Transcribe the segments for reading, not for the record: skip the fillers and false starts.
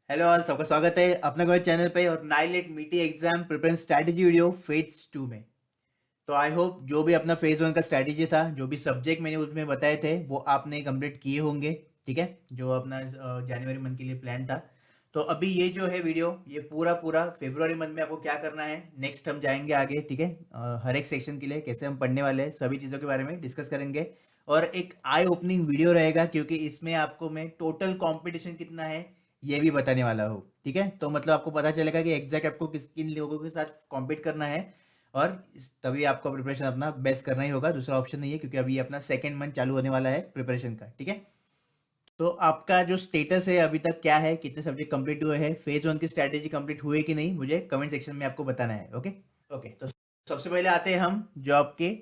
Hello all, सबका स्वागत है अपने को चैनल पे और नाइलेट मीटी exam preparation strategy video phase 2 में। तो आई होप जो भी अपना फेज 1 का स्ट्रैटेजी था, जो भी सब्जेक्ट मैंने उसमें बताए थे वो आपने कंप्लीट किए होंगे। ठीक है, जो अपना जनवरी मंथ के लिए प्लान था। तो अभी ये जो है वीडियो, ये पूरा पूरा फरवरी मंथ में आपको क्या करना है, नेक्स्ट हम जाएंगे आगे। ठीक है, हर एक सेक्शन के लिए कैसे हम पढ़ने वाले हैं, सभी चीज़ों के बारे में डिस्कस करेंगे। और एक आई ओपनिंग वीडियो रहेगा, क्योंकि इसमें आपको मैं टोटल कंपटीशन कितना है ये भी बताने वाला हूँ। ठीक है, तो मतलब आपको पता चलेगा कि एग्जैक्ट आपको किन लोगों के साथ कॉम्पीट करना है। और तभी आपको प्रिपरेशन अपना बेस्ट करना ही होगा, दूसरा ऑप्शन नहीं है, क्योंकि अभी अपना सेकेंड मंथ चालू होने वाला है प्रिपरेशन का। ठीक है, तो आपका जो स्टेटस है अभी तक क्या है, कितने सब्जेक्ट कंप्लीट हुए हैं, फेज 1 की स्ट्रैटेजी कंप्लीट हुए कि नहीं, मुझे कमेंट सेक्शन में आपको बताना है। ओके ओके, तो सबसे पहले आते हैं हम जो आपके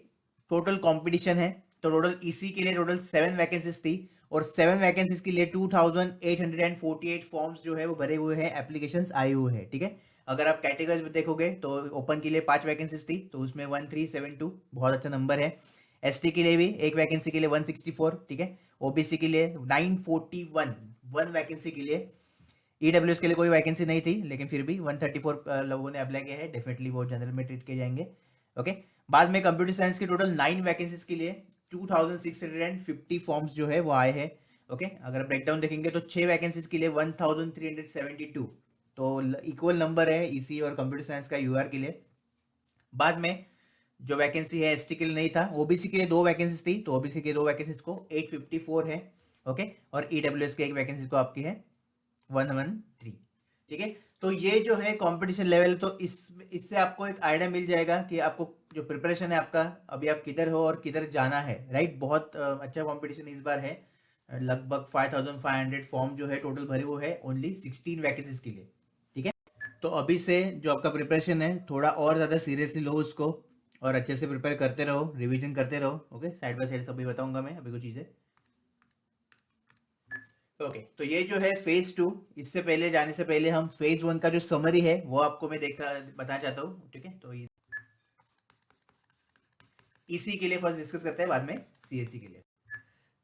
टोटल कंपटीशन है। तो टोटल इसी के लिए टोटल 7 वैकेंसीज थी, और 7 वैकेंसीज के लिए 2848 फॉर्म्स जो है वो भरे हुए हैं, एप्लीकेशंस आए हुए हैं। ठीक है, अगर आप कैटेगरीज में देखोगे तो ओपन के लिए 5 वैकेंसीज थी, तो उसमें 1372 बहुत अच्छा नंबर है। एसटी के लिए भी एक वैकेंसी के लिए 164। ठीक है, ओबीसी के लिए 941, 1 वैकेंसी के लिए। ईडब्ल्यूएस के लिए कोई वैकेंसी नहीं थी, लेकिन फिर भी 134 लोगों ने अप्लाई किया है, डेफिनेटली वो जनरल में ट्रीट किए जाएंगे। ओके, बाद में कंप्यूटर साइंस के टोटल 9 वैकेंसीज के लिए 2650 फॉर्म्स जो है वो आए हैं। ओके, अगर ब्रेकडाउन देखेंगे तो 6 वैकेंसीज के लिए 1372, तो इक्वल नंबर है इसी और कंप्यूटर साइंस का यूआर के लिए। बाद में जो वैकेंसी है एसटी के लिए नहीं था, ओबीसी के लिए 2 वैकेंसीज थी, तो ओबीसी के 2 वैकेंसीज को 854 है। ओके, और ईडब्ल्यूएस के एक वैकेंसी को आपकी है 113। ठीक है, तो ये जो है कंपटीशन लेवल, तो इससे आपको एक आइडिया मिल जाएगा कि आपको जो प्रिपरेशन है आपका, अभी आप किधर हो और किधर जाना है। राइट, बहुत अच्छा कंपटीशन इस बार है। लगभग 5500 फॉर्म जो है टोटल भरे हुए हैं ओनली 16 वैकेंसीज के लिए। ठीक है, तो अभी से जो आपका प्रिपरेशन है थोड़ा और ज़्यादा सीरियसली लो उसको, और अच्छे से प्रिपेयर करते रहो, रिवीजन करते रहो। ओके, साइड बाय साइड सभी बताऊंगा मैं अभी कुछ चीज़ें। ओके, तो ये जो है फेज 2, इससे पहले जाने से पहले हम फेज 1 का जो समरी है वो आपको मैं देखा बताना चाहता हूँ। ठीक है, तो इसी के लिए फर्स्ट डिस्कस करते हैं, बाद में सीएससी के लिए।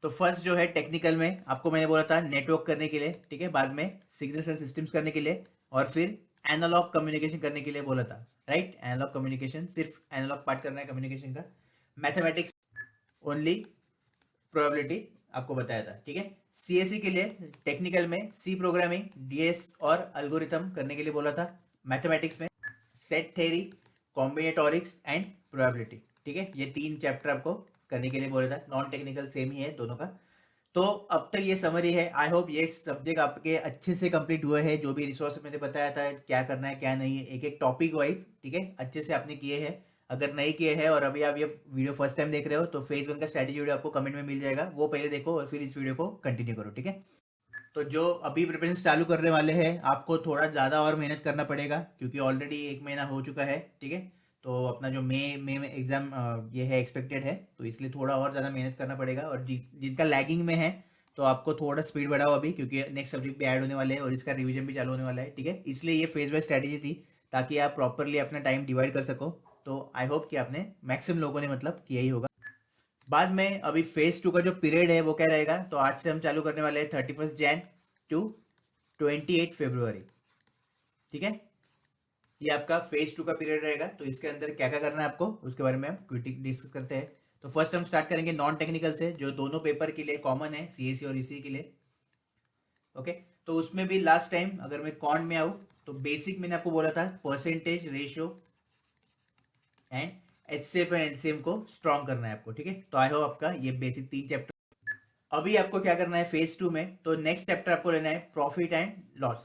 तो फर्स्ट जो है टेक्निकल में आपको मैंने बोला था नेटवर्क करने के लिए। ठीक है, बाद में सिग्नल्स एंड सिस्टम्स करने के लिए, और फिर एनालॉग कम्युनिकेशन करने के लिए बोला था। राइट, एनालॉग कम्युनिकेशन, सिर्फ एनालॉग पार्ट करना है कम्युनिकेशन का। मैथमेटिक्स ओनली, प्रोबेबिलिटी आपको बताया था। ठीक है, सीएससी के लिए टेक्निकल में सी प्रोग्रामिंग, डीएस और अल्गोरिथम करने के लिए बोला था। मैथमेटिक्स में सेट थ्योरी, कॉम्बिनेटोरिक्स एंड प्रोबेबिलिटी। ठीक है, ये 3 चैप्टर आपको करने के लिए बोला था। नॉन टेक्निकल सेम ही है दोनों का। तो अब तक ये समरी है। आई होप ये सब्जेक्ट आपके अच्छे से कंप्लीट हुए हैं, जो भी रिसोर्स मैंने बताया था क्या करना है क्या नहीं है, एक एक टॉपिक वाइज। ठीक है, अच्छे से आपने किए हैं। अगर नहीं किए हैं और अभी आप ये वीडियो फर्स्ट टाइम देख रहे हो, तो फेज 1 का स्ट्रैटेजी वीडियो आपको कमेंट में मिल जाएगा, वो पहले देखो और फिर इस वीडियो को कंटिन्यू करो। ठीक है, तो जो अभी प्रिपरेशन चालू करने वाले हैं आपको थोड़ा ज़्यादा और मेहनत करना पड़ेगा, क्योंकि ऑलरेडी 1 महीना हो चुका है। ठीक है, तो अपना जो मई में एग्ज़ाम ये है एक्सपेक्टेड है, तो इसलिए थोड़ा और ज़्यादा मेहनत करना पड़ेगा। और जिनका लैगिंग में है तो आपको थोड़ा स्पीड बढ़ाओ अभी, क्योंकि नेक्स्ट सब्जेक्ट भी ऐड होने वाले हैं और इसका रिवीजन भी चालू होने वाला है। ठीक है, इसलिए ये फेज वाइज स्ट्रैटेजी थी, ताकि आप प्रॉपरली अपना टाइम डिवाइड कर सको। तो आई होप कि आपने मैक्सिमम लोगों ने मतलब किया ही होगा। बाद में अभी फेज 2 का जो पीरियड है वो क्या रहेगा, तो आज से हम चालू करने वाले हैं 31 जैन टू 28 फरवरी। ठीक है, ये आपका फेज 2 का पीरियड रहेगा। तो इसके अंदर क्या क्या करना है आपको, उसके बारे में हम क्विकली डिस्कस करते हैं। तो फर्स्ट हम स्टार्ट करेंगे नॉन टेक्निकल से, जो दोनों पेपर के लिए कॉमन है, सीएससी और इसी के लिए। ओके, तो उसमें भी लास्ट टाइम अगर मैं कॉन में आऊँ, तो बेसिक मैंने आपको बोला था percentage ratio and HCF and LCM को स्ट्रॉन्ग करना है आपको। ठीक है, तो आई होप आपका ये बेसिक 3 चैप्टर। अभी आपको क्या करना है फेज 2 में, तो नेक्स्ट चैप्टर आपको लेना है प्रॉफिट एंड लॉस।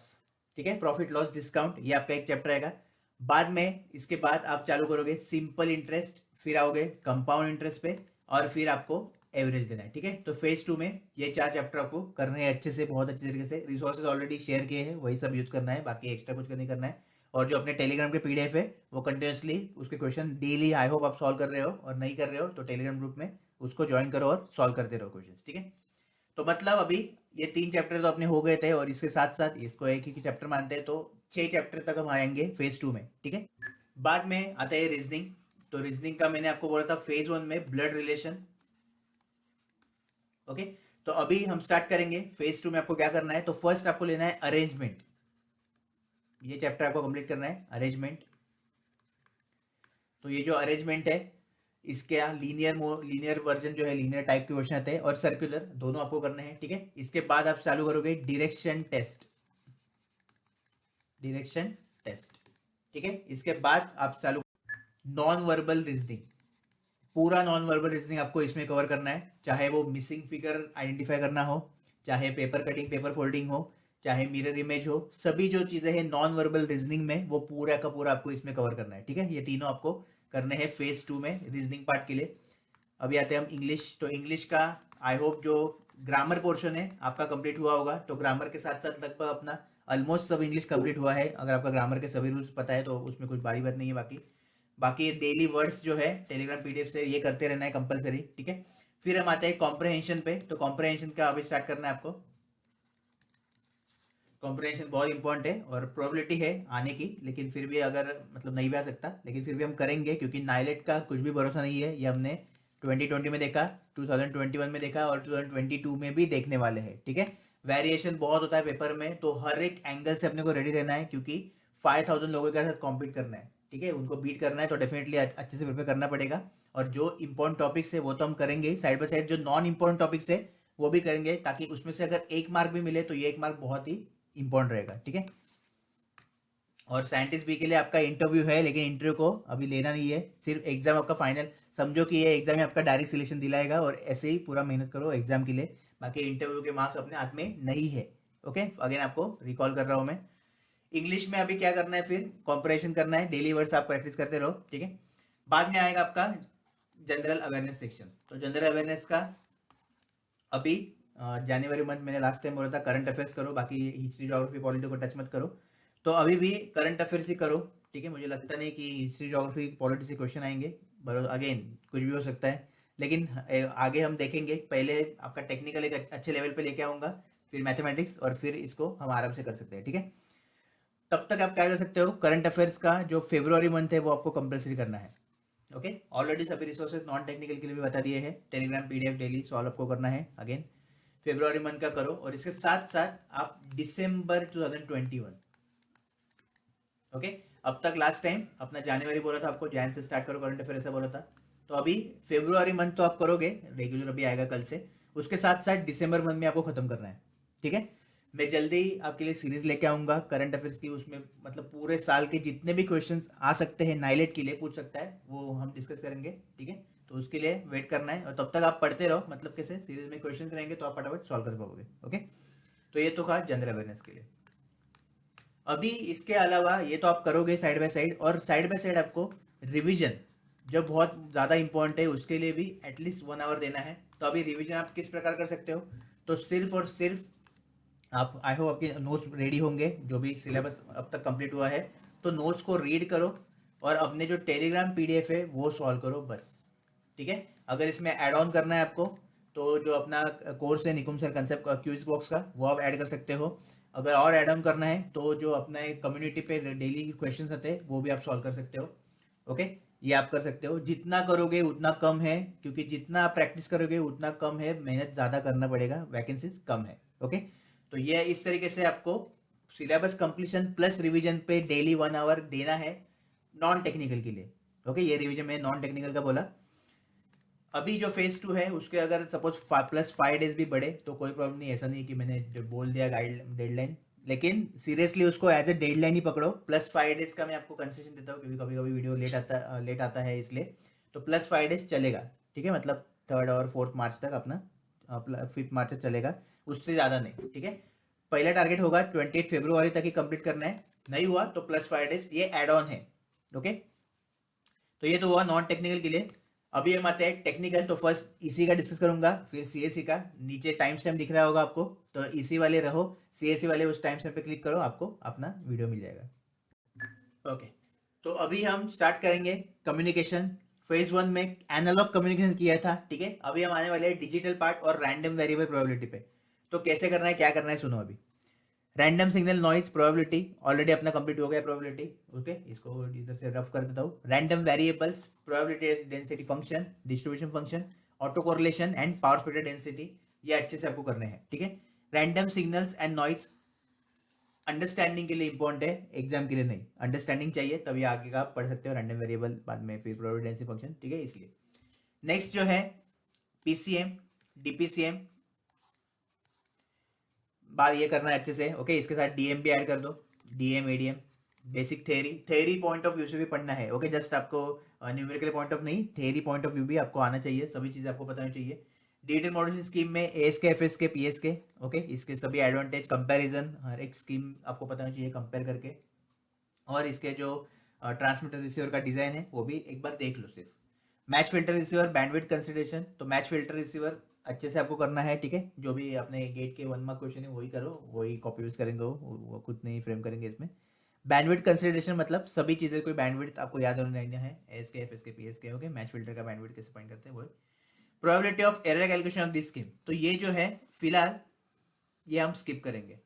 ठीक है, प्रॉफिट लॉस डिस्काउंट, ये आपका एक चैप्टर आएगा। बाद में इसके बाद आप चालू करोगे सिंपल इंटरेस्ट, फिर आओगे कंपाउंड इंटरेस्ट पे, और फिर आपको एवरेज देना है। ठीक है, तो फेज 2 में ये 4 चैप्टर आपको करने हैं अच्छे से, बहुत अच्छे तरीके से। रिसोर्सेज ऑलरेडी शेयर किए हैं, वही सब यूज करना है, बाकी एक्स्ट्रा कुछ नहीं करना है। और जो अपने टेलीग्राम के पीडीएफ है वो कंटिन्यूसली उसके क्वेश्चन डेली आई होप आप सॉल्व कर रहे हो, और नहीं कर रहे हो तो टेलीग्राम ग्रुप में उसको ज्वाइन करो और सॉल्व करते रहो क्वेश्चन। ठीक है, तो मतलब अभी ये 3 चैप्टर तो अपने हो गए थे, और इसके साथ साथ इसको एक ही चैप्टर मानते हैं, तो 6 चैप्टर तक हम आएंगे फेज 2 में। ठीक है, बाद में आता है रीजनिंग। तो रीजनिंग का मैंने आपको बोला था फेज 1 में ब्लड रिलेशन। ओके, तो अभी हम स्टार्ट करेंगे फेज 2 में। आपको क्या करना है, तो फर्स्ट आपको लेना है अरेंजमेंट। ये चैप्टर आपको कंप्लीट करना है, अरेंजमेंट। तो ये जो अरेंजमेंट है इसके लीनियर वर्जन जो है, लीनियर टाइप के क्वेश्चन आते हैं, और सर्कुलर दोनों आपको करने हैं, ठीक है। इसके बाद आप चालू करोगे डायरेक्शन टेस्ट, डायरेक्शन टेस्ट, ठीक है। इसके बाद आप चालू नॉन वर्बल रीजनिंग, पूरा नॉन वर्बल रीजनिंग आपको इसमें कवर करना है, चाहे वो मिसिंग फिगर आइडेंटिफाई करना हो, चाहे पेपर कटिंग पेपर फोल्डिंग हो, चाहे मिरर इमेज हो, सभी जो चीजें हैं नॉन वर्बल रीजनिंग में वो पूरा का पूरा आपको इसमें कवर करना है, ठीक है। ये तीनों आपको करने हैं फेज 2 में रीजनिंग पार्ट के लिए। अभी आते हैं हम इंग्लिश। तो इंग्लिश का आई होप जो ग्रामर पोर्शन है आपका कंप्लीट हुआ होगा, तो ग्रामर के साथ साथ लगभग अपना ऑलमोस्ट सब इंग्लिश कंप्लीट हुआ है। अगर आपका ग्रामर के सभी रूल्स पता है तो उसमें कुछ बड़ी बात नहीं है। बाकी डेली वर्ड्स जो है टेलीग्राम पीडीएफ से ये करते रहना है कंपलसरी, ठीक है। फिर हम आते हैं कॉम्प्रहेंशन पे। तो कॉम्प्रहेंशन का अभी स्टार्ट करना है आपको। कॉम्प्रहेंशन बहुत इंपॉर्टेंट है और प्रोबेबिलिटी है आने की, लेकिन फिर भी अगर मतलब नहीं भी आ सकता, लेकिन फिर भी हम करेंगे क्योंकि नाइलेट का कुछ भी भरोसा नहीं है। ये हमने 2020 में देखा, 2021 में देखा और 2022 में भी देखने वाले हैं, ठीक है। वेरिएशन बहुत होता है पेपर में, तो हर एक एंगल से अपने को रेडी रहना है क्योंकि 5000 लोगों के साथ कॉम्पीट करना है, ठीक है। उनको बीट करना है तो डेफिनेटली अच्छे से प्रिपेयर करना पड़ेगा। और जो इंपॉर्टेंट टॉपिक्स है वो तो हम करेंगे साइड बाय साइड, जो नॉन इंपॉर्टेंट टॉपिक्स है वो भी करेंगे, ताकि उसमें से अगर 1 मार्क भी मिले तो ये 1 मार्क बहुत ही इंपॉर्टेंट रहेगा, ठीक है। और साइंटिस्ट बी के लिए आपका इंटरव्यू है, लेकिन इंटरव्यू को अभी लेना नहीं है, सिर्फ एग्जाम आपका फाइनल समझो कि ये एग्जाम में आपका डायरेक्ट सिलेक्शन दिलाएगा, और ऐसे ही पूरा मेहनत करो एग्जाम के लिए। बाकी इंटरव्यू के मार्क्स अपने हाथ में नहीं है, ओके। अगेन आपको रिकॉल कर रहा हूँ मैं। इंग्लिश में अभी क्या करना है, फिर कॉम्परेशन करना है, डेली वर्ड्स आप प्रैक्टिस करते रहो, ठीक है। बाद में आएगा आपका जनरल अवेयरनेस सेक्शन। तो जनरल अवेयरनेस का अभी जनवरी मंथ मैंने लास्ट टाइम बोला था करंट अफेयर्स करो, बाकी हिस्ट्री ज्योग्राफी पॉलिटी को टच मत करो। तो अभी भी करंट अफेयर्स ही करो, ठीक है। मुझे लगता नहीं कि हिस्ट्री ज्योग्राफी पॉलिटी से क्वेश्चन आएंगे, पर अगेन कुछ भी हो सकता है, लेकिन आगे हम देखेंगे। पहले आपका टेक्निकल एक अच्छे लेवल पे लेके आऊँगा, फिर मैथमेटिक्स, और फिर इसको हम आराम से कर सकते हैं, ठीक है। तब तक आप क्या कर सकते हो, करंट अफेयर्स का जो फेब्रुआरी मंथ है वो आपको कंपलसरी करना है, ओके। ऑलरेडी सभी रिसोर्सेज नॉन टेक्निकल के लिए भी बता दिए हैं, टेलीग्राम पीडीएफ डेली सॉल्व आपको करना है। अगेन फेब्रुआरी मंथ का करो, और इसके साथ साथ आप दिसंबर 2021, ओके। अब तक लास्ट टाइम अपना जनवरी बोला था आपको, जैन से स्टार्ट करो करंट अफेयर ऐसा बोला था, तो अभी फेब्रुआरी मंथ तो आप करोगे रेगुलर, अभी आएगा कल से। उसके साथ साथ दिसंबर मंथ में आपको खत्म करना है, ठीक है। मैं जल्दी आपके लिए सीरीज लेके आऊंगा करंट अफेयर्स की, उसमें मतलब पूरे साल के जितने भी क्वेश्चंस आ सकते हैं, नाइलेट के लिए पूछ सकता है, वो हम डिस्कस करेंगे, ठीक है। तो उसके लिए वेट करना है, और तब तक आप पढ़ते रहो, मतलब कैसे सीरीज में क्वेश्चंस रहेंगे तो आप फटाफट सॉल्व कर पाओगे, ओके। तो ये तो था जनरल अवेयरनेस के लिए। अभी इसके अलावा ये तो आप करोगे साइड बाय साइड, और साइड बाय साइड आपको रिवीजन जो बहुत ज़्यादा इंपॉर्टेंट है उसके लिए भी एटलीस्ट 1 आवर देना है। तो अभी रिवीजन आप किस प्रकार कर सकते हो, तो सिर्फ और सिर्फ आप आई होप आपके नोट्स रेडी होंगे, जो भी सिलेबस अब तक कंप्लीट हुआ है, तो नोट्स को रीड करो और अपने जो टेलीग्राम पीडीएफ है वो सॉल्व करो बस, ठीक है। अगर इसमें ऐड ऑन करना है आपको, तो जो अपना कोर्स है Nikum sir concept cues box का, वो आप ऐड कर सकते हो। अगर और ऐड ऑन करना है तो जो अपना कम्युनिटी पे डेली क्वेश्चंस आते हैं वो भी आप सॉल्व कर सकते हो, ओके। ये आप कर सकते हो, जितना करोगे उतना कम है, क्योंकि जितना आप प्रैक्टिस करोगे उतना कम है, मेहनत ज़्यादा करना पड़ेगा, वैकेंसीज कम है, ओके। तो ये इस तरीके से आपको सिलेबस कंप्लीशन प्लस रिवीजन पे डेली 1 आवर देना है नॉन टेक्निकल के लिए, ओके। ये रिवीजन मैंने नॉन टेक्निकल का बोला। अभी जो फेज 2 है उसके अगर सपोज प्लस 5 डेज भी बढ़े तो कोई प्रॉब्लम नहीं, ऐसा नहीं कि मैंने जो बोल दिया गाइड डेडलाइन, लेकिन सीरियसली उसको एज ए डेडलाइन ही पकड़ो। प्लस 5 डेज का मैं आपको कंसेशन देता हूँ, क्योंकि कभी कभी वीडियो लेट आता है इसलिए, तो प्लस 5 डेज चलेगा, ठीक है। मतलब 3rd और 4th मार्च तक अपना 5th मार्च तक चलेगा, उससे ज़्यादा नहीं, ठीक है। पहला टारगेट होगा 28 फरवरी तक ही कंप्लीट करना है, नहीं हुआ तो प्लस 5 डेज ये एड ऑन है, ओके। तो ये तो हुआ नॉन टेक्निकल के लिए। अभी हम आते हैं टेक्निकल। तो फर्स्ट इसी का डिस्कस करूंगा, फिर सीएससी का। नीचे टाइम स्टैम्प दिख रहा होगा आपको, तो इसी वाले रहो, सीएससी वाले उस टाइम स्टैम्प पे क्लिक करो, आपको अपना वीडियो मिल जाएगा, ओके। तो अभी हम स्टार्ट करेंगे कम्युनिकेशन। फेज 1 में एनालॉग कम्युनिकेशन किया था, ठीक है। अभी हम आने वाले हैं डिजिटल पार्ट और रैंडम वेरिएबल प्रोबेबिलिटी पे। तो कैसे करना है, क्या करना है, सुनो अभी। Random signal noise probability already अपना कंप्लीट हो गया, प्रोबेबिलिटी, ओके। इसको इधर से रफ कर देता हूँ। Random variables, probability density function, distribution function, auto correlation and power splitter density, ये अच्छे से आपको करने हैं, ठीक है। Random signals and noise understanding के लिए इंपॉर्टेंट है, एग्जाम के लिए नहीं। अंडरस्टैंडिंग चाहिए तभी आगे का आप पढ़ सकते हो, रैंडम वेरिएबल बाद में फिर प्रोबेबिलिटी डेंसिटी फंक्शन, ठीक है। इसलिए नेक्स्ट जो है पीसीएम, डीपीसीएम, बात ये करना है अच्छे से, ओके। इसके साथ डीएम भी ऐड कर दो, DM ADM, basic theory point of view से भी पढ़ना है, ओके। जस्ट आपको न्यूमेरिकल पॉइंट ऑफ नहीं, थेरी पॉइंट ऑफ व्यू भी आपको आना चाहिए, सभी चीजें आपको पता होनी चाहिए। डिजिटल मॉडलिंग स्कीम में एएस के, एफएस के, पीएस के, ओके। इसके सभी एडवांटेज, कंपैरिजन, हर एक स्कीम आपको पता होनी चाहिए कंपेयर करके। और इसके जो ट्रांसमीटर रिसीवर का डिजाइन है वो भी एक बार देख लो सिर्फ। Match filter receiver, bandwidth consideration, तो मैच फिल्टर रिसीवर अच्छे से आपको करना है, ठीक है। जो भी अपने गेट के 1 मार्क क्वेश्चन है वही करो, वही कॉपी यूज करेंगे, वो खुद नहीं फ्रेम करेंगे इसमें। बैंडविड्थ कंसिडरेशन मतलब सभी चीजें, कोई बैंडविड्थ आपको याद होना है, एस के, एफ एस के, पी एस के, ओके। मैच फिल्टर का बैंडविड्थ कैसे फाइंड करते हैं वो। Probability of error calculation of this scheme, तो ये जो है फिलहाल ये हम स्किप करेंगे,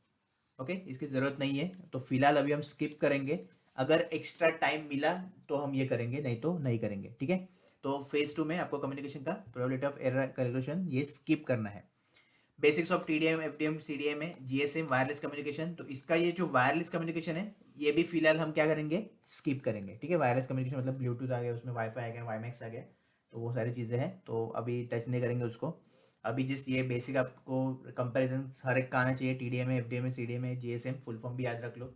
ओके। इसकी जरूरत नहीं है, तो फिलहाल अभी हम स्किप करेंगे। अगर एक्स्ट्रा टाइम मिला तो हम ये करेंगे, नहीं तो नहीं करेंगे, ठीक है। तो फेज 2 में आपको कम्युनिकेशन का प्रोबेबिलिटी ऑफ एरर कैलकुलेशन ये स्किप करना है। Basics of TDM, FDM, CDM में जीएसएम, वायरलेस कम्युनिकेशन, तो इसका ये जो वायरलेस कम्युनिकेशन है ये भी फिलहाल हम क्या करेंगे, स्किप करेंगे, ठीक है। वायरलेस कम्युनिकेशन मतलब ब्लूटूथ आ गया, उसमें वाईफाई आ गया, वाईमैक्स आ गया, तो वो सारी चीज़ें हैं, तो अभी टच नहीं करेंगे उसको। अभी जिस ये बेसिक आपको कंपैरिजन हर एक का आना चाहिए, टीडीएम में, एफडीएम में, सीडीएम में, जीएसएम, फुल फॉर्म भी याद रख लो,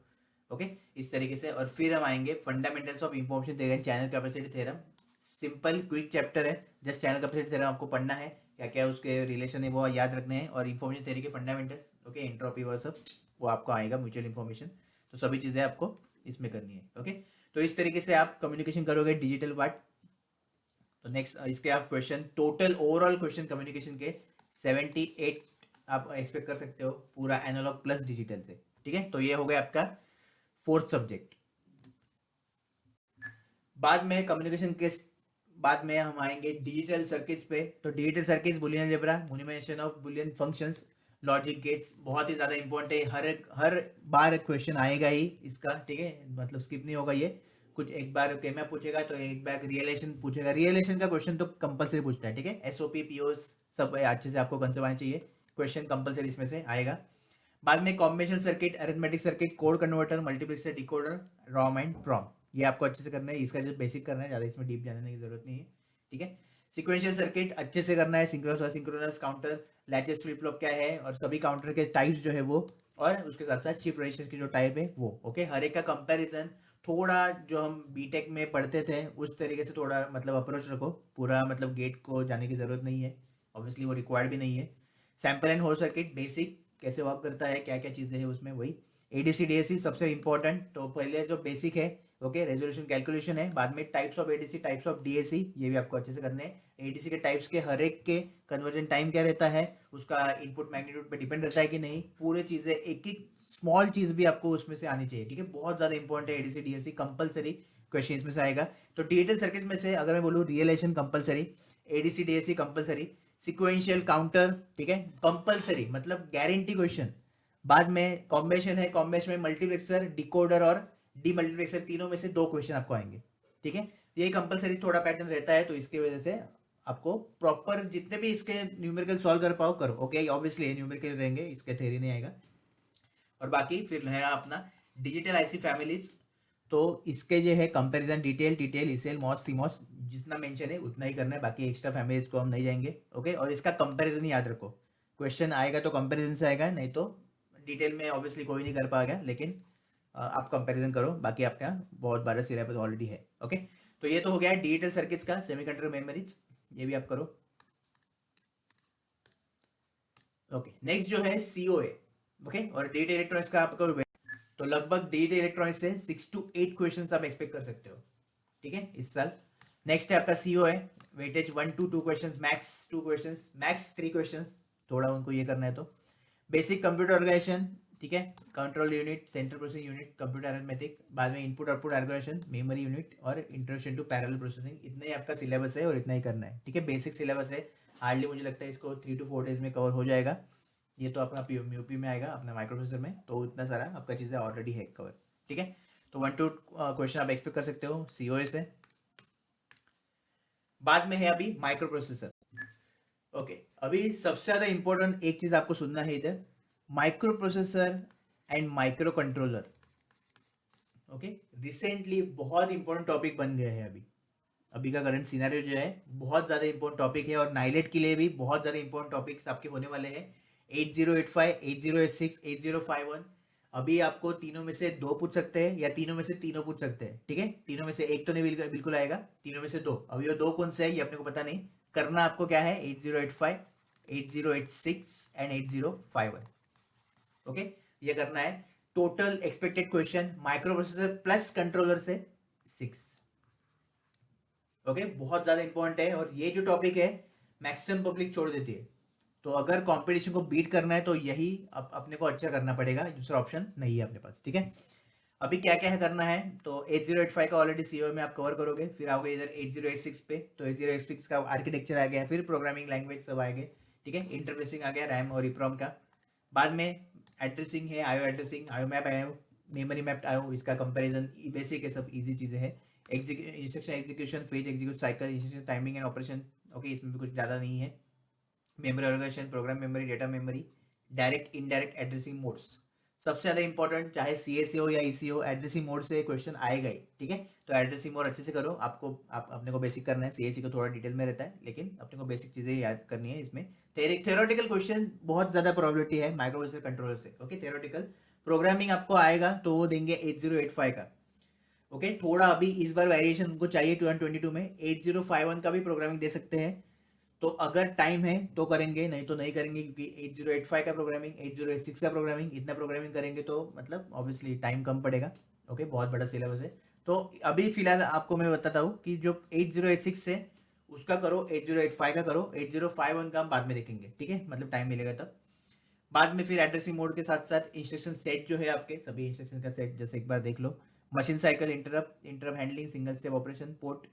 ओके। इस तरीके से। और फिर हम आएंगे fundamentals of information theorem, channel capacity theorem, simple quick chapter है, जस्ट चैनल कैपेसिटी थ्योरम आपको पढ़ना है, क्या क्या उसके रिलेशन है वो याद रखने हैं, और इन्फॉर्मेशन थ्योरी के फंडामेंटल्स, ओके। एंट्रोपी वो सब वो आपको आएगा, म्यूचुअल इन्फॉर्मेशन, तो सभी चीज़ें आपको इसमें करनी है, ओके। तो इस तरीके से आप कम्युनिकेशन करोगे डिजिटल पार्ट। तो नेक्स्ट इसके आप question, total overall question communication के 78 आप एक्सपेक्ट कर सकते हो, पूरा एनालॉग प्लस डिजिटल से, ठीक है। तो ये हो गया आपका 4th सब्जेक्ट। बाद में कम्युनिकेशन के बाद में हम आएंगे डिजिटल सर्किट्स पे। तो digital circuits, Boolean algebra, minimization of Boolean functions, logic gates, बहुत ही ज़्यादा इंपॉर्टेंट है, हर बार क्वेश्चन आएगा ही इसका, ठीक है। मतलब स्किप नहीं होगा ये। कुछ एक बार केमिया पूछेगा तो एक बार रियलेशन पूछेगा, रियलेशन का क्वेश्चन तो कंपलसरी पूछता है, ठीक है। एसओपी, पीओस सब अच्छे से आपको कंसेप्ट आना चाहिए, क्वेश्चन कंपलसरी इसमें से आएगा। बाद में combination circuit, arithmetic circuit, code converter, multiplexer, decoder, ROM and PROM, ये आपको अच्छे से करना है। इसका जो बेसिक करना है, ज़्यादा इसमें डीप जाने की जरूरत नहीं है, ठीक है। सीक्वेंशियल सर्किट अच्छे से करना है, सिंक्रोनस और synchronous counter, latches, flip flop क्या है, और सभी काउंटर के टाइप्स जो है वो, और उसके साथ साथ शिफ्ट रजिस्टर की जो टाइप है वो, ओके। हर एक का कंपैरिजन थोड़ा जो हम बीटेक में पढ़ते थे उस तरीके से थोड़ा मतलब अप्रोच रखो, पूरा मतलब गेट को जाने की जरूरत नहीं है, ऑब्वियसली वो रिक्वायर्ड भी नहीं है। Sample and hold circuit basic कैसे वर्क करता है, क्या क्या चीज़ें हैं उसमें, वही। एडीसी डीएसी सबसे इंपॉर्टेंट, तो पहले जो बेसिक है, ओके, रेजोल्यूशन कैलकुलेशन है। बाद में types of ADC, types of DAC, ये भी आपको अच्छे से करने हैं। एडीसी के टाइप्स के हर एक के कन्वर्जन टाइम क्या रहता है, उसका इनपुट मैग्नीट्यूड पे डिपेंड रहता है कि नहीं, पूरे चीज़ें एक एक स्मॉल चीज़ भी आपको उसमें से आनी चाहिए, ठीक है। बहुत ज़्यादा इंपॉर्टेंट है एडीसी डीएसी, कंपलसरी क्वेश्चन इसमें से आएगा। तो डिजिटल सर्किट में से अगर मैं बोलूँ, relation compulsory, ADC DAC compulsory, sequential counter, ठीक है, कंपलसरी मतलब गारंटी क्वेश्चन। बाद में कॉम्बिनेशन है, कॉम्बिनेशन में मल्टीप्लेक्सर, डिकोडर और डीमल्टीप्लेक्सर, तीनों में से 2 क्वेश्चन आपको आएंगे, ठीक है। ये कंपलसरी थोड़ा पैटर्न रहता है, तो इसकी वजह से आपको प्रॉपर जितने भी इसके न्यूमेरिकल सॉल्व कर पाओ करो, ओके। ऑब्वियसली न्यूमेरिकल रहेंगे, इसके थ्योरी नहीं आएगा। और बाकी फिर है अपना डिजिटल आईसी फैमिलीज, तो इसके जो है comparison, DTL, DTL, ECL, MOS, CMOS, जितना मेंशन है उतना ही करना है, बाकी एक्स्ट्रा फैमिलीज को हम नहीं जाएंगे, ओके। और इसका कंपैरिजन याद रखो, क्वेश्चन आएगा तो कंपैरिजन से आएगा, नहीं तो डिटेल में ऑब्वियसली कोई नहीं कर पाएगा, लेकिन आप कंपैरिजन करो, बाकी आपका बहुत बारह सिलेबस ऑलरेडी है, ओके। तो ये तो हो गया डिजिटल सर्किट्स का, सेमीकंडक्टर मेमोरीज, ये भी आप करो, ओके। नेक्स्ट जो है सीओए, ओके, और डिजिटल इलेक्ट्रॉनिक्स का आपको, तो लगभग डिजिटल इलेक्ट्रॉनिक्स से 6 to 8 क्वेश्चंस आप एक्सपेक्ट कर सकते हो, ठीक है, इस साल। नेक्स्ट है आपका सीओ है, weightage 1 to 2 questions, max 2 questions, max 3 questions, थोड़ा उनको ये करना है तो। बेसिक कंप्यूटर ऑर्गेनाइजेशन, ठीक है, control unit, central processing unit, computer arithmetic, बाद में input output organization, memory unit, और इंट्रोडक्शन टू पैरेलल प्रोसेसिंग, इतना ही आपका सिलेबस है और इतना ही करना है, ठीक है। बेसिक सिलेबस है, हार्डली मुझे लगता है इसको 3 to 4 डेज में कवर हो जाएगा। ये तो अपना यूपी में आएगा, अपना माइक्रो प्रोसेसर में, तो इतना सारा आपका चीज़ें ऑलरेडी है कवर, ठीक है। तो 1 to 2 क्वेश्चन आप एक्सपेक्ट कर सकते हो सीओए से। बाद में है अभी माइक्रो प्रोसेसर, ओके। अभी सबसे ज़्यादा इंपॉर्टेंट एक चीज़ आपको सुनना है इधर, micro processor and micro controller. Okay, recently बहुत इंपॉर्टेंट टॉपिक बन गया है। अभी का करंट सिनेरियो जो है बहुत ज़्यादा इंपॉर्टेंट टॉपिक है, और नाइलेट के लिए भी बहुत ज़्यादा इंपॉर्टेंट टॉपिक्स आपके होने वाले हैं। 8085, 8086, 8051। अभी आपको तीनों में से दो पूछ सकते हैं, या तीनों में से तीनों पूछ सकते हैं, ठीक है। तीनों में से एक तो नहीं बिल्कुल बिल्कुल आएगा, तीनों में से दो। अभी वो दो कौन से है ये अपने को पता नहीं। करना आपको क्या है, 8085, 8086 एंड 8051। ओके, ये करना है। Total expected question micro processor plus controller से 6। ओके, बहुत ज्यादा इंपॉर्टेंट है, और ये जो टॉपिक है मैक्सिमम पब्लिक छोड़ देती है। तो अगर कंपटीशन को बीट करना है तो यही अपने को अच्छा करना पड़ेगा, दूसरा ऑप्शन नहीं है अपने पास, ठीक है। अभी क्या क्या है करना है, तो 8085 का ऑलरेडी सीओ में आप कवर करोगे, फिर आओगे इधर 8086 पे, तो 8086 का आर्किटेक्चर आ गया, फिर प्रोग्रामिंग लैंग्वेज सब आ गए, ठीक है। इंटरफेसिंग आ गया, रैम और ईप्रोम का। बाद में एड्रेसिंग है, आयो एड्रेसिंग, आयो मैप आयो, मेमोरी मैप आयो, इसका कंपैरिजन बेसिक है, सब इजी चीज़ें हैं। Instruction execution, phase execute cycle, instruction timing and operation. Okay, इसमें भी कुछ ज़्यादा नहीं है। Memory organization, program memory, data memory, direct indirect addressing modes. सबसे ज़्यादा इंपॉर्टेंट, चाहे सी हो या ईसी हो, एड्रेसिंग मोड से क्वेश्चन आएगा ही, ठीक है। तो एड्रेसिंग मोड अच्छे से करो, अपने को बेसिक करना है। सी को थोड़ा डिटेल में रहता है, लेकिन अपने को बेसिक चीज़ें याद करनी है इसमें। थेरोटिकल क्वेश्चन बहुत ज़्यादा प्रोबेबिलिटी है माइक्रो प्रोसेसर कंट्रोलर से। ओके, थेरोटिकल प्रोग्रामिंग आपको आएगा तो वो देंगे 8085 का। ओके, थोड़ा अभी इस बार वेरिएशन उनको चाहिए 2022 में, 8051 का भी प्रोग्रामिंग दे सकते हैं। तो अगर टाइम है तो करेंगे, नहीं तो नहीं करेंगे, क्योंकि 8085 का प्रोग्रामिंग, 8086 का प्रोग्रामिंग, इतना प्रोग्रामिंग करेंगे तो मतलब ऑब्वियसली टाइम कम पड़ेगा। ओके, बहुत बड़ा सिलेबस है। तो अभी फिलहाल आपको मैं बताता हूँ कि जो 8086 है उसका करो, 8085 का करो, 8051 का हम बाद में देखेंगे, ठीक है, मतलब टाइम मिलेगा तब। बाद में फिर एड्रेसिंग मोड के साथ साथ इंस्ट्रक्शन सेट जो है आपके, सभी इंस्ट्रक्शन का सेट जैसे एक बार देख लो। Machine cycle, interrupt, interrupt handling, single step operation, port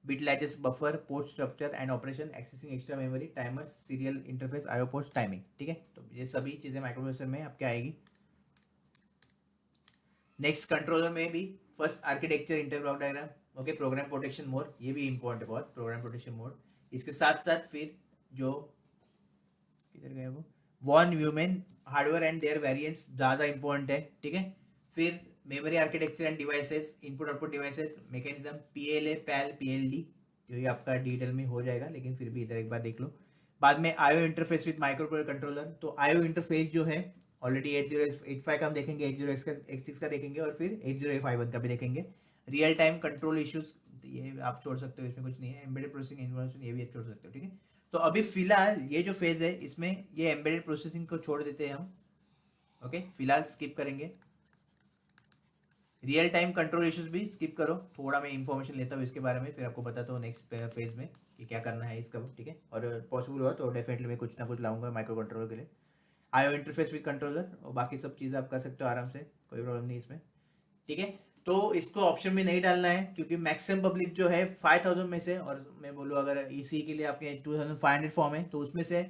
bit latches, buffer, port structure and operation, accessing extra memory, timer, serial interface, IO ports, timing, ठीक है। तो ये सभी चीज़ें माइक्रोप्रोसेसर में आपके आएगी। नेक्स्ट कंट्रोलर में भी first architecture, inter block diagram, okay, program protection mode, ये भी इंपॉर्टेंट है बहुत, प्रोग्राम प्रोटेक्शन मोड। इसके साथ साथ फिर जो किधर गए वो, von Neumann hardware and their variants, ज़्यादा इंपॉर्टेंट है, ठीक है। फिर memory architecture and devices, input output devices, mechanism, PLA, PAL, PLD, तो ये आपका डिटेल में हो जाएगा, लेकिन फिर भी इधर एक बार देख लो। बाद में IO interface with micro controller, तो आईओ इंटरफेस जो है ऑलरेडी 8085 का हम देखेंगे, 8086 का देखेंगे, और फिर 8051 का भी देखेंगे। रियल टाइम कंट्रोल इश्यूज, ये आप छोड़ सकते हो, इसमें कुछ नहीं है। एम्बेडेड प्रोसेसिंग इन्फॉर्मेशन, ये भी आप छोड़ सकते हो, ठीक है। तो अभी फिलहाल ये जो फेज है इसमें ये एम्बेडेड प्रोसेसिंग को छोड़ देते हैं हम। ओके, फिलहाल स्किप करेंगे। रियल टाइम कंट्रोल इश्यूज भी स्किप करो, थोड़ा मैं इंफॉर्मेशन लेता हूँ इसके बारे में, फिर आपको बताता हूँ नेक्स्ट फेज में कि क्या करना है इसका, ठीक है। और पॉसिबल हुआ तो डेफिनेटली मैं कुछ ना कुछ लाऊंगा माइक्रो कंट्रोलर के लिए। आईओ इंटरफेस विद कंट्रोलर, और बाकी सब चीज़ें आप कर सकते हो आराम से, कोई प्रॉब्लम नहीं इसमें, ठीक है। तो इसको ऑप्शन में नहीं डालना है, क्योंकि मैक्सिमम पब्लिक जो है 5000 में से, और मैं बोलूँ अगर ईसी के लिए आपके 2500 फॉर्म है तो उसमें से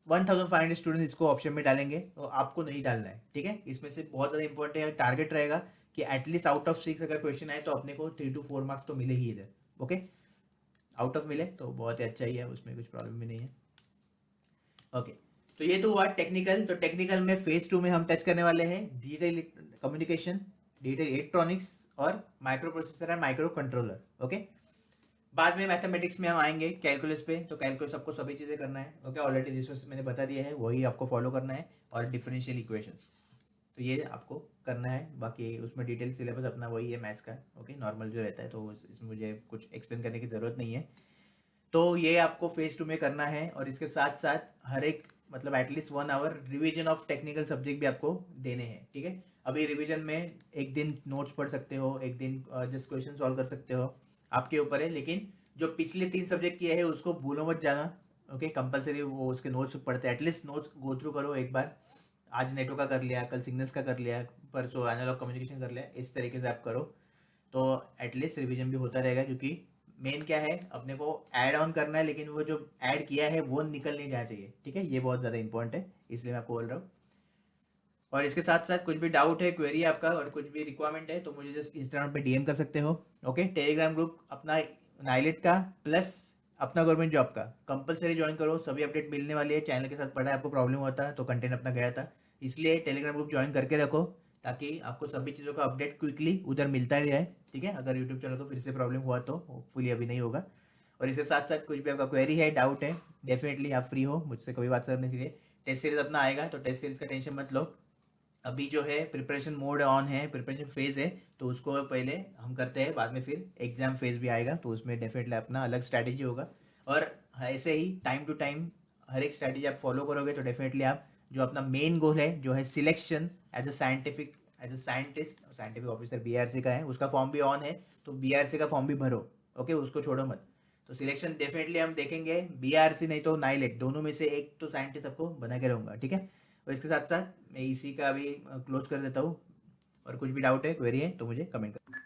1500 स्टूडेंट इसको ऑप्शन में डालेंगे, तो आपको नहीं डालना है, ठीक है। इसमें से बहुत ज़्यादा इंपॉर्टेंट है, टारगेट रहेगा कि एटलीस्ट आउट ऑफ 6 अगर क्वेश्चन आए तो अपने को 3 to 4 मार्क्स तो मिले ही इधर। ओके, आउट ऑफ मिले तो बहुत ही अच्छा ही है, उसमें कुछ प्रॉब्लम भी नहीं है। ओके, तो ये तो हुआ टेक्निकल। तो टेक्निकल में फेज 2 में हम टच करने वाले हैं डिजिटल कम्युनिकेशन, डिजिटल इलेक्ट्रॉनिक्स, और micro processor and micro controller. Okay, बाद में मैथमेटिक्स में हम आएंगे कैलकुलस पे, तो कैलकुलस आपको सभी चीज़ें करना है। ओके, ऑलरेडी रिसोर्स मैंने बता दिया है, वही आपको फॉलो करना है, और डिफरेंशियल इक्वेशंस, तो ये आपको करना है। बाकी उसमें डिटेल सिलेबस अपना वही है मैथ्स का, ओके, नॉर्मल जो रहता है, तो इसमें मुझे कुछ एक्सप्लेन करने की ज़रूरत नहीं है। तो ये आपको फेज 2 में करना है, और इसके साथ साथ हर एक मतलब at least 1 hour revision of technical subject भी आपको देने हैं, ठीक है। अभी रिवीजन में एक दिन नोट्स पढ़ सकते हो, एक दिन जस्ट क्वेश्चन सॉल्व कर सकते हो, आपके ऊपर है। लेकिन जो पिछले 3 सब्जेक्ट किए हैं उसको भूलो मत जाना। ओके, कंपलसरी वो उसके नोट्स पढ़ते, एटलीस्ट नोट्स गो थ्रू करो एक बार। आज नेटो का कर लिया, कल सिग्नल्स का कर लिया, परसों एनालॉग कम्युनिकेशन कर लिया, इस तरीके से आप करो, तो एटलीस्ट रिवीजन भी होता रहेगा। क्योंकि मेन क्या है, अपने को ऐड ऑन करना है, लेकिन वो जो ऐड किया है वो निकल नहीं जाना चाहिए, ठीक है। ये बहुत ज़्यादा इंपॉर्टेंट है, इसलिए मैं आपको बोल रहा हूँ। और इसके साथ साथ कुछ भी डाउट है, क्वेरी है आपका, और कुछ भी रिक्वायरमेंट है, तो मुझे जस्ट इंस्टाग्राम पे डीएम कर सकते हो। ओके, टेलीग्राम ग्रुप अपना नाइलेट का प्लस अपना गवर्नमेंट जॉब का कंपलसरी ज्वाइन करो, सभी अपडेट मिलने वाली है। चैनल के साथ पढ़ा है, आपको प्रॉब्लम होता है तो कंटेंट अपना गया था, इसलिए टेलीग्राम ग्रुप ज्वाइन करके रखो, ताकि आपको सभी चीज़ों का अपडेट क्विकली उधर मिलता ही रहे, ठीक है। अगर यूट्यूब चैनल को फिर से प्रॉब्लम हुआ तो होपफुली अभी नहीं होगा। और इसके साथ साथ कुछ भी आपका क्वेरी है, डाउट है, डेफिनेटली आप फ्री हो मुझसे कभी बात करने के लिए। टेस्ट सीरीज अपना आएगा, तो टेस्ट सीरीज का टेंशन मत लो। अभी जो है प्रिपरेशन मोड ऑन है, प्रिपरेशन फेज है, तो उसको पहले हम करते हैं, बाद में फिर एग्जाम फेज भी आएगा, तो उसमें डेफिनेटली अपना अलग स्ट्रैटेजी होगा। और ऐसे ही टाइम टू टाइम हर एक स्ट्रैटेजी आप फॉलो करोगे तो डेफिनेटली आप जो अपना मेन गोल है, जो है selection as a scientist, scientific officer BRC का है, उसका फॉर्म भी ऑन है, तो बीआरसी का फॉर्म भी भरो, ओके, उसको छोड़ो मत। तो सिलेक्शन डेफिनेटली हम देखेंगे, बीआरसी नहीं तो नाइलेट, दोनों में से एक तो साइंटिस्ट आपको बना के रहूंगा, ठीक है। और इसके साथ साथ मैं इसी का भी क्लोज कर देता हूँ। और कुछ भी डाउट है, क्वेरी है, तो मुझे कमेंट कर।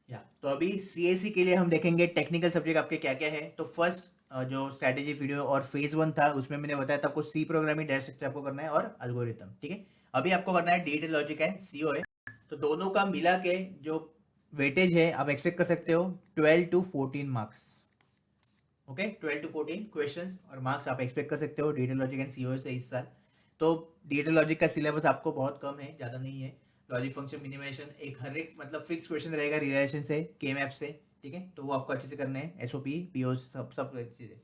या तो अभी सीएससी के लिए हम देखेंगे टेक्निकल सब्जेक्ट आपके क्या क्या है। तो फर्स्ट जो स्ट्रैटेजी वीडियो और फेज 1 था, उसमें मैंने बताया था आपको सी प्रोग्रामिंग, डाटा स्ट्रक्चर आपको करना है और एल्गोरिथम, ठीक है। अभी आपको करना है डिजिटल लॉजिक है, सीओ है। तो दोनों का मिला के जो वेटेज है आप एक्सपेक्ट कर सकते हो 12 to 14 marks, okay. 12 to 14 questions और मार्क्स आप एक्सपेक्ट कर सकते हो डिजिटल लॉजिक एंड सीओ से इस साल। तो डिजिटल लॉजिक का सिलेबस आपको बहुत कम है, ज़्यादा नहीं है। लॉजिक फंक्शन मिनिमाइजेशन एक हर एक मतलब फिक्स क्वेश्चन रहेगा, रिलेशन से, के मैप से, ठीक है। तो वो आपको अच्छे से करने हैं, एसओपी पीओ सब सब चीज़ें।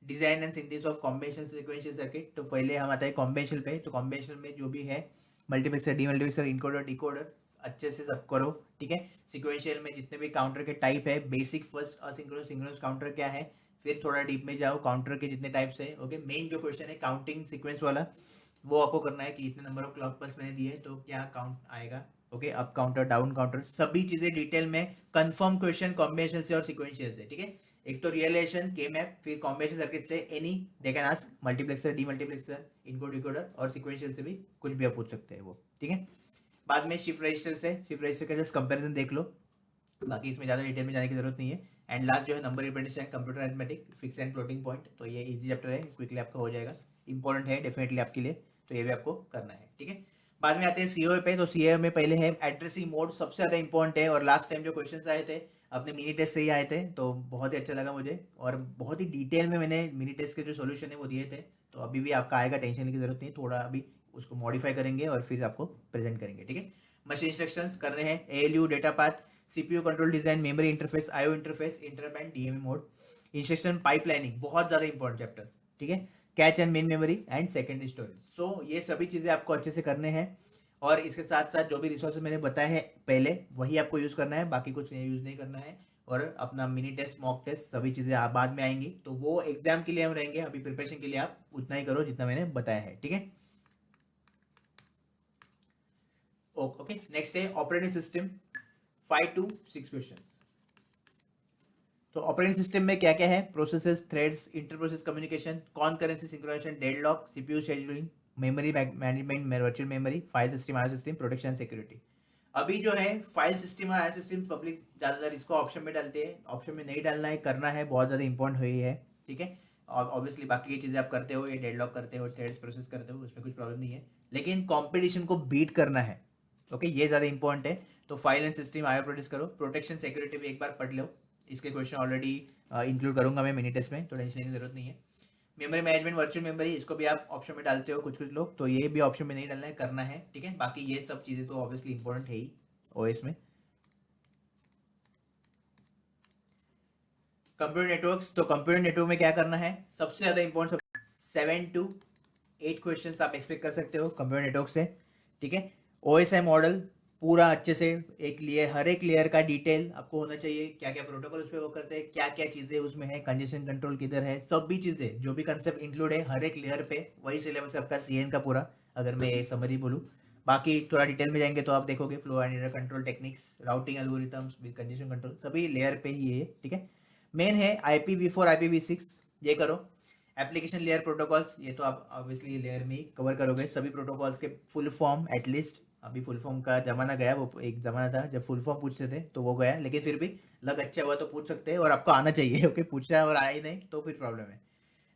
Design and synthesis of combination sequential circuit, तो पहले हम आते हैं कॉम्बिनेशन पे। तो कॉम्बिनेशन में जो भी है मल्टीप्लेक्सर, डीमल्टीप्लेक्सर, इनकोडर, डिकोडर, अच्छे से सब करो, ठीक है। सीक्वेंशियल में जितने भी काउंटर के टाइप है, basic first asynchronous synchronous counter क्या है, फिर थोड़ा डीप में जाओ काउंटर के जितने टाइप्स है, ओके। मेन जो क्वेश्चन है काउंटिंग सीक्वेंस वाला, वो आपको करना है कि इतने नंबर ऑफ क्लॉक पल्स मैंने दिए तो क्या काउंट आएगा, okay. Up counter, down counter, सभी चीजें डिटेल में, कंफर्म क्वेश्चन कॉम्बिनेशन से और सीक्वेंशियल से, ठीक है। एक तो रियलाइजेशन, के मैप, फिर कॉम्बिनेशन सर्किट से any they can ask, multiplexer, demultiplexer, encode, decoder, और सीक्वेंशियल से भी कुछ भी आप पूछ सकते हैं वो, ठीक है। बाद में शिफ्ट रजिस्टर से, शिफ्ट रजिस्टर का जस्ट कंपैरिजन देख लो, बाकी इसमें ज़्यादा डिटेल में जाने की जरूरत नहीं है। एंड लास्ट जो है number representation, computer arithmetic, fix and floating point, तो ये इजी चैप्टर है, क्विकली आपका हो जाएगा, इंपॉर्टेंट है डेफिनेटली आपके लिए, तो ये भी आपको करना है, ठीक है। बाद में आते हैं सीओए पे। तो सीओए में पहले है एड्रेसिंग मोड, सबसे ज़्यादा इंपॉर्टेंट है, और लास्ट टाइम जो क्वेश्चन आए थे अपने मिनी टेस्ट से ही आए थे, तो बहुत ही अच्छा लगा मुझे, और बहुत ही डिटेल में मैंने मिनी टेस्ट के जो सोल्यूशन है वो दिए थे। तो अभी भी आपका आएगा, टेंशन लेने की जरूरत नहीं, थोड़ा अभी उसको मॉडिफाई करेंगे और फिर आपको प्रेजेंट करेंगे, ठीक है। मशीन इंस्ट्रक्शंस करने हैं, ALU, data path, CPU control design, memory interface, IO interface, interrupt and DMA mode, instruction pipelining, बहुत ज्यादा इंपॉर्टेंट चैप्टर, ठीक है। Cache and main memory and secondary storage, so ये सभी चीजें आपको अच्छे से करने हैं। और इसके साथ साथ जो भी रिसोर्सेज मैंने बताया है पहले, वही आपको यूज करना है, बाकी कुछ यूज नहीं करना है। और अपना मिनी टेस्ट, मॉक टेस्ट, सभी चीजें बाद में आएंगी, तो वो एग्जाम के लिए हम रहेंगे, अभी प्रिपरेशन के लिए आप उतना ही करो जितना मैंने बताया है, ठीक है। ओके, नेक्स्ट है ऑपरेटिंग सिस्टम, 5 to 6 क्वेश्चंस। तो ऑपरेटिंग सिस्टम में क्या क्या है, processes, threads, inter process communication, concurrency, synchronisation, deadlock, CPU scheduling, memory management, virtual memory, file system, IO system, protection, security. अभी जो है फाइल सिस्टम और आईओ सिस्टम पब्लिक ज्यादातर इसको ऑप्शन में डालते हैं, ऑप्शन में नहीं डालना है, करना है, बहुत ज्यादा इंपॉर्टेंट हुई है, ठीक है। और ऑब्वियसली बाकी की चीजें आप करते हो, ये डेडलॉक करते हो, थ्रेड्स प्रोसेस करते हो, उसमें कुछ प्रॉब्लम नहीं है, लेकिन कॉम्पिटिशन को बीट करना है, ओके, ये ज्यादा इंपॉर्टेंट है। तो file and system IO produce करो, प्रोटेक्शन सिक्योरिटी भी एक बार पढ़ लो, इसके क्वेश्चन ऑलरेडी इंक्लूड करूंगा मैं मिनी टेस्ट में, तो टेंशन की जरूरत नहीं है। मेमोरी मैनेजमेंट, वर्चुअल मेमोरी, इसको भी आप ऑप्शन में डालते हो कुछ कुछ लोग, तो ये भी ऑप्शन में नहीं डालना है, करना है, ठीक है। बाकी ये सब चीजें तो ऑब्वियसली इंपॉर्टेंट है ही ओएस में। कंप्यूटर नेटवर्क्स, तो कंप्यूटर नेटवर्क में क्या करना है, सबसे ज्यादा इंपॉर्टेंट 7 to 8 क्वेश्चंस आप एक्सपेक्ट कर सकते हो कंप्यूटर नेटवर्क से, ठीक है। ओएसआई मॉडल पूरा अच्छे से, एक लेयर, हर एक लेयर का डिटेल आपको होना चाहिए, क्या क्या प्रोटोकॉल उस पर वो करते हैं, क्या क्या चीजें उसमें है, कंजेशन कंट्रोल किधर है, सभी चीजें जो भी कंसेप्ट इंक्लूड है हर एक लेयर पे, वही सिलेबस है आपका सीएन का पूरा, अगर मैं समरी बोलूँ। बाकी थोड़ा डिटेल में जाएंगे तो आप देखोगे flow and error control techniques, routing algorithms with congestion control, सभी लेयर पे ही है, ठीक है। मेन है IPv4, IPv6, ये करो। एप्लीकेशन लेयर प्रोटोकॉल्स, ये तो आप ऑब्वियसली लेयर में ही कवर करोगे, सभी प्रोटोकॉल्स के फुल फॉर्म एटलीस्ट, अभी फुल फॉर्म का जमाना गया, वो एक जमाना था जब फुल फॉर्म पूछते थे तो वो गया, लेकिन फिर भी लग अच्छा हुआ तो पूछ सकते हैं, और आपको आना चाहिए, ओके। पूछना है और आया ही नहीं तो फिर प्रॉब्लम है,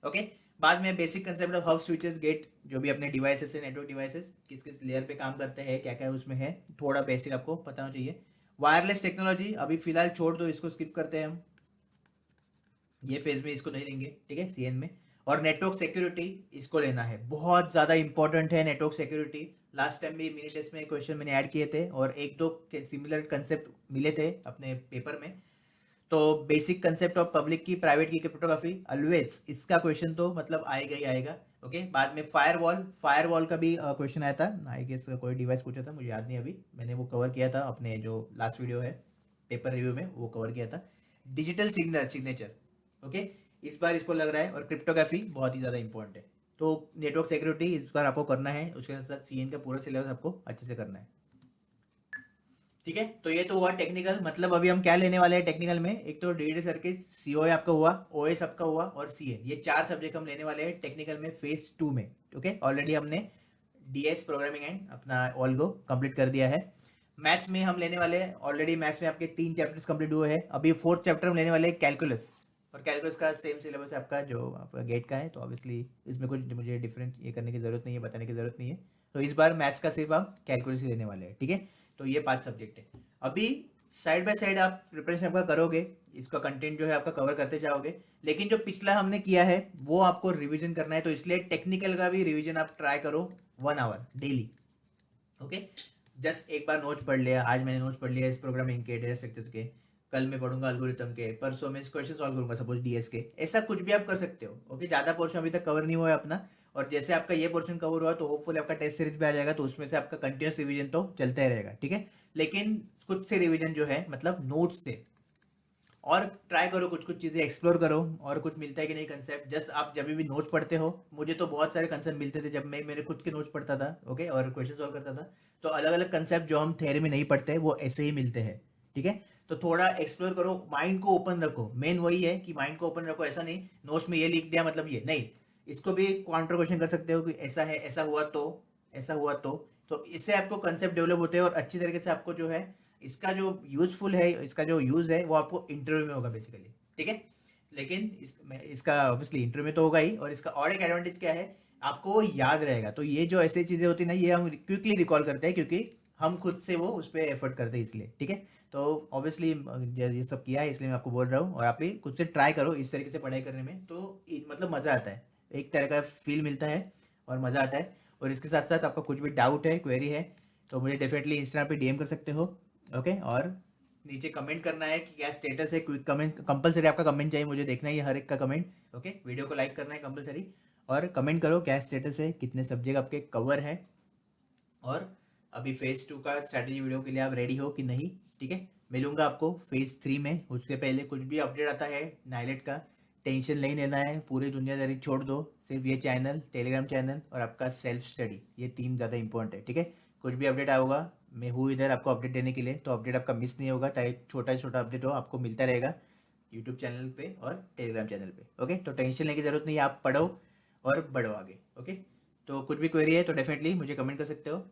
ओके। बाद में basic concept of how switches gate, जो भी अपने डिवाइसेस है, नेटवर्क डिवाइसेस किस किस लेयर पे काम करते हैं, क्या क्या उसमें है, थोड़ा बेसिक आपको पता होना चाहिए। वायरलेस टेक्नोलॉजी अभी फिलहाल छोड़ दो, इसको स्किप करते हैं हम, ये फेज में इसको नहीं लेंगे, ठीक है, सीएन में। और नेटवर्क सिक्योरिटी इसको लेना है, बहुत ज्यादा इंपॉर्टेंट है नेटवर्क सिक्योरिटी, लास्ट टाइम भी मिनी टेस्ट में क्वेश्चन मैंने ऐड किए थे और एक दो सिमिलर कंसेप्ट मिले थे अपने पेपर में। तो बेसिक कंसेप्ट ऑफ पब्लिक की प्राइवेट की क्रिप्टोग्राफी ऑलवेज इसका क्वेश्चन तो मतलब आएगा ही आएगा। ओके, बाद में फायरवॉल का भी क्वेश्चन आया था आई गेस, कोई डिवाइस पूछा था, मुझे याद नहीं अभी, मैंने वो कवर किया था अपने जो लास्ट वीडियो है पेपर रिव्यू में, वो कवर किया था। डिजिटल सिग्नेचर, ओके, इस बार इसको लग रहा है, और क्रिप्टोग्राफी बहुत ही ज़्यादा इंपॉर्टेंट है। तो नेटवर्क सिक्योरिटी इस बार आपको करना है, उसके साथ सीएन का पूरा सिलेबस आपको अच्छे से करना है। ठीक है, तो ये तो हुआ टेक्निकल। मतलब अभी हम क्या लेने वाले हैं टेक्निकल में, एक तो डीडी सर्किट, सीओए आपका हुआ, ओएस आपका हुआ, और सीएन, ये 4 सब्जेक्ट हम लेने वाले हैं टेक्निकल में फेज 2 में। ओके, ऑलरेडी हमने डीएस प्रोग्रामिंग एंड अपना ऑल्गो कंप्लीट कर दिया है। मैथ्स में हम लेने वाले हैं, ऑलरेडी मैथ्स में आपके 3 चैप्टर्स कंप्लीट हुए हैं, अभी 4th चैप्टर हम लेने वाले हैं कैलकुलस, और कैलकुलस का सेम सिलेबस है आपका जो आपका गेट का है, तो ऑब्वियसली इसमें कुछ मुझे डिफरेंट ये करने की ज़रूरत नहीं है, बताने की ज़रूरत नहीं है। तो इस बार मैथ्स का सिर्फ आप कैलकुलस ही लेने वाले हैं। ठीक है, तो ये 5 सब्जेक्ट है। अभी साइड बाय साइड आप प्रिपरेशन आपका करोगे, इसका कंटेंट जो है आपका कवर करते जाओगे, लेकिन जो पिछला हमने किया है वो आपको रिवीजन करना है, तो इसलिए टेक्निकल का भी रिवीजन आप ट्राई करो 1 आवर डेली। ओके, जस्ट एक बार नोट्स पढ़ लिया, आज मैंने नोट्स पढ़ लिया इस प्रोग्रामिंग के, डेटा स्ट्रक्चर्स के, कल मैं पढ़ूंगा एल्गोरिथम के, परसों में क्वेश्चन सॉल्व करूंगा सपोज डीएस के, ऐसा कुछ भी आप कर सकते हो। ओके, ज़्यादा पोर्शन अभी तक कवर नहीं हुआ है अपना, और जैसे आपका ये पोर्शन कवर हुआ तो होपफुली आपका टेस्ट सीरीज भी आ जाएगा, तो उसमें से आपका कंटिन्यूस रिवीजन तो चलता ही रहेगा। ठीक है, लेकिन खुद से रिवीजन जो है मतलब नोट्स से, और ट्राई करो कुछ कुछ चीज़ें एक्सप्लोर करो, और कुछ मिलता है कि नहीं कंसेप्ट। जस्ट आप जब भी नोट्स पढ़ते हो, मुझे तो बहुत सारे कंसेप्ट मिलते थे जब मैं मेरे खुद के नोट्स पढ़ता था, ओके, और क्वेश्चन सॉल्व करता था, तो अलग अलग कंसेप्ट जो हम थ्योरी में नहीं पढ़ते वो ऐसे ही मिलते हैं। ठीक है, तो थोड़ा एक्सप्लोर करो, माइंड को ओपन रखो, मेन वही है कि माइंड को ओपन रखो। ऐसा नहीं नोट्स में ये लिख दिया मतलब ये नहीं, इसको भी काउंटर क्वेश्चन कर सकते हो कि ऐसा है, ऐसा हुआ तो, ऐसा हुआ तो इससे आपको कंसेप्ट डेवलप होते हैं, और अच्छी तरीके से आपको जो है इसका जो यूजफुल है, इसका जो यूज है वो आपको इंटरव्यू में होगा बेसिकली। ठीक है, लेकिन इसका ऑब्वियसली इंटरव्यू में तो होगा ही, और इसका और एक एडवांटेज क्या है, आपको वो याद रहेगा। तो ये जो ऐसी चीज़ें होती है ना, ये हम क्विकली रिकॉल करते हैं क्योंकि हम खुद से वो उस पर एफर्ट करते हैं इसलिए। ठीक है, तो ऑब्वियसली ये सब किया है इसलिए मैं आपको बोल रहा हूँ, और आप भी खुद से ट्राई करो इस तरीके से पढ़ाई करने में, तो मतलब मज़ा आता है, एक तरह का फील मिलता है और मज़ा आता है। और इसके साथ साथ आपका कुछ भी डाउट है, क्वेरी है, तो मुझे डेफिनेटली इंस्टाग्राम पे डीएम कर सकते हो। ओके, और नीचे कमेंट करना है कि क्या स्टेटस है, क्विक कमेंट कंपलसरी, आपका कमेंट चाहिए, मुझे देखना है ये हर एक का कमेंट। ओके, वीडियो को लाइक करना है कंपलसरी, और कमेंट करो क्या स्टेटस है, कितने सब्जेक्ट आपके कवर है, और अभी फेज 2 का स्ट्रैटेजी वीडियो के लिए आप रेडी हो कि नहीं। ठीक है, मिलूंगा आपको फेज 3 में, उसके पहले कुछ भी अपडेट आता है नाइलेट का, टेंशन नहीं लेना है, पूरी दुनियादारी छोड़ दो, सिर्फ ये चैनल, टेलीग्राम चैनल और आपका सेल्फ स्टडी, ये 3 ज़्यादा इंपॉर्टेंट है। ठीक है, कुछ भी अपडेट आएगा मैं हूँ इधर आपको अपडेट देने के लिए, तो अपडेट आपका मिस नहीं होगा, चाहे छोटा से छोटा अपडेट हो आपको मिलता रहेगा यूट्यूब चैनल पे और टेलीग्राम चैनल पे। ओके, तो टेंशन लेने की ज़रूरत नहीं है, आप पढ़ो और बढ़ो आगे। ओके, तो कुछ भी क्वेरी है तो डेफिनेटली मुझे कमेंट कर सकते हो।